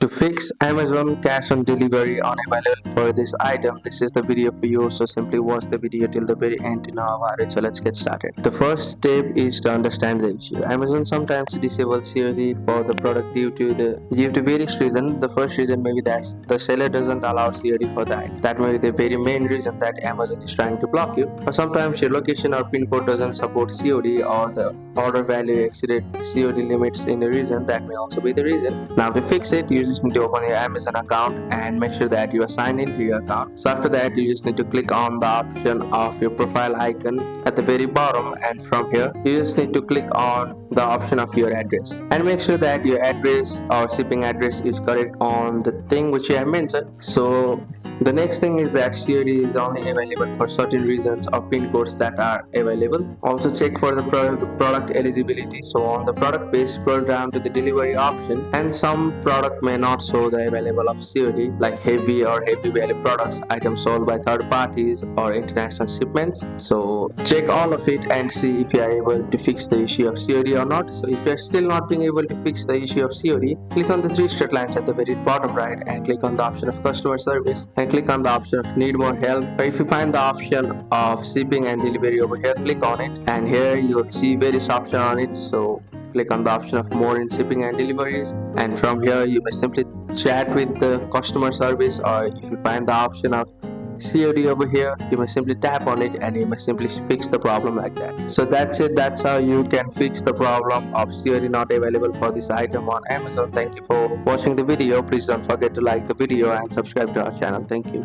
To fix Amazon cash on delivery unavailable for this item, this is the video for you. So simply watch the video till the very end to know about it. So let's get started. The first step is to understand the issue. Amazon sometimes disables COD for the product due to various reasons. The first reason may be that the seller doesn't allow COD for the item. That may be the very main reason that Amazon is trying to block you. Or sometimes your location or pin code doesn't support COD, or the order value exceeded COD limits in a region. That may also be the reason. Now to fix it, you just need to open your Amazon account and make sure that you are signed into your account. So after that, you just need to click on the option of your profile icon at the very bottom, and from here you just need to click on the option of your address and make sure that your address or shipping address is correct on the thing which you have mentioned. So the next thing is that COD is only available for certain regions or pin codes that are available. Also check for the product eligibility. So on the product page, scroll down to the delivery option, and some product may not show the available of COD, like heavy or heavy value products, items sold by third parties or international shipments. So check all of it and see if you are able to fix the issue of COD or not. So if you are still not being able to fix the issue of COD, click on the three straight lines at the very bottom right and click on the option of customer service and click on the option of need more help. So if you find the option of shipping and delivery over here, click on it, and here you will see various options on it. So click on the option of more in shipping and deliveries, and from here you may simply chat with the customer service, or if you find the option of COD over here, you may simply tap on it and you may simply fix the problem like that. So that's it. That's how you can fix the problem of COD not available for this item on Amazon. Thank you for watching the video. Please don't forget to like the video and subscribe to our channel. Thank you.